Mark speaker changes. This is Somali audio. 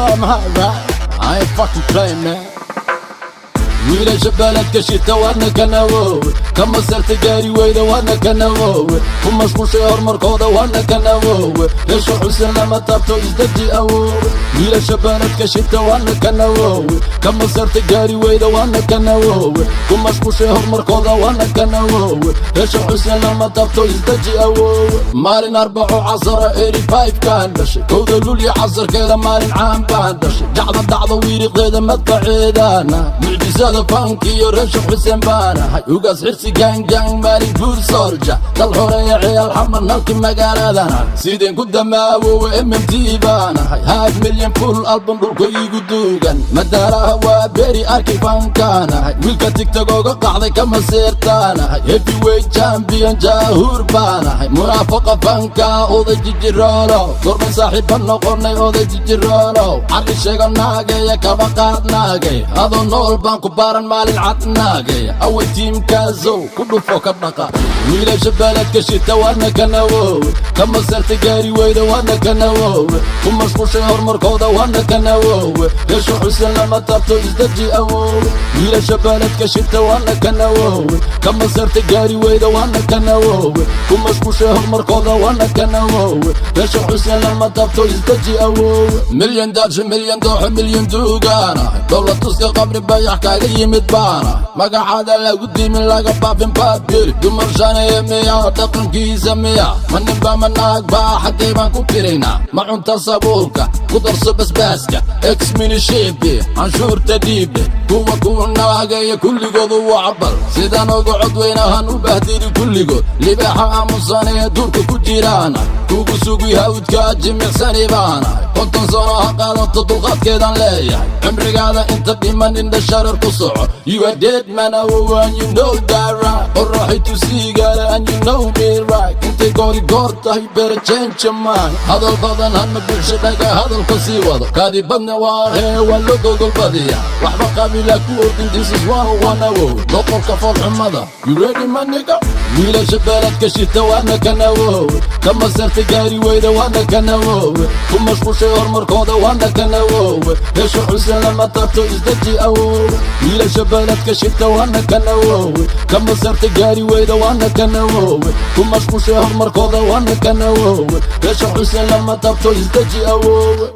Speaker 1: I'm hot, right? I ain't fucking playing, man. wiilasha baladka shita waadna ka nawoowe kama sarta gaari weyda waadna ka nawoowe ku mashquushay horumarkooda waadna ka nawoowe yeesho xusan lama taabto isdaji awoowe wiilasha baladka shita waadna ka nawoowe kama sarta gaari weyda waadna ka nawoowe ku mashquushay horumarkooda waadna ka nawoowe yeesho xusan lama taabto isdaji awoowe maalin arbaco casara 85 kaan dhashay kowda lulya casarkeeda maalin caan baan dhashay jacda dhacda wiiriqdeeda madbaceedaana mucjisada fankiyo reesho xuseen baanahay ugaas xirsi gaangaan maalin guur soorja dal horeeya ciyaal xamar nalki magaaladana sideen ku damaawowe MMT baanahay 500,000 full album dhulka igu duugan madaaraha waa beeri arkay fankaanahay wiilka tigtagooga qacday kama seertaanahay heavyweight champion jaahuur baanahay munaafaqa fanka oday jijiroolo gorban saaxiiba noqonay oday jijiroolo caqli sheego naageeya kaba qaad naagay adoo nool baan ku baaran maalin cadnaagay away tiimkaasow ku dhufo ka dhaqa wiilasha baladka shita waadna ka nawoowe kama sarta gaari weyda waadna ka nawoowe ku mashquushay horumarkooda waadna ka nawoowe yeesho xusan lama taabto isdaji awoowe wiilasha baladka shita waadna ka nawoowe kama sarta gaari weyda waadna ka nawoowe ku mashquushay horumarkooda waadna ka nawoowe yeesho xusan lama taabto isdaji awoowe milyan daadsho milyan dooxo milyan duugaanahay dowlad tuska qabri bayax kaaga yimid baana magacaada lagu dimin laga baafin baabiri dumar shaneeye miya dhaqankiisa miya ma ninba ma naag baa xaggee baan ku tiraynaa ma cunta sabuulka ku darso basbaaska exminishiibi canshuurta dhiibe kuwa naageeya kulligoodu waa cabal sidaan uga codweynahan u bahdiri kulligood libaaxa aamusanee duurka ku jiraana kugu sugi hawdka jimicsani baanahay 50 sano ha qaadato dulqaadkeedan leeyahay cimrigaada inta dhiman indha sharar ku soco you are dead man and you know that right qorraxay tusiigala and you know me right intay goori goor tahay better change your mind hadal badan hanma bulsha dhaga hadalka sii wado kaadi badna waa hee waa loo gogolbadiya waxba qabiila ku ordin this is 101 doqorka foolxumada you ready my nigga wiilasha baladka shita waadna ka nawoowe kama sarta gaari weyda waadna ka nawoowe ku mashquushay horumarkooda waadna ka nawoowe yeesho xusan lama taabto isdaji awoowe wiilasha baladka shita waadna ka nawoowe kama sarta gaari weyda waadna ka nawoowe ku mashquushay horumarkooda waadna ka nawoowe yeesho xusan lama taabto isdaji awoowe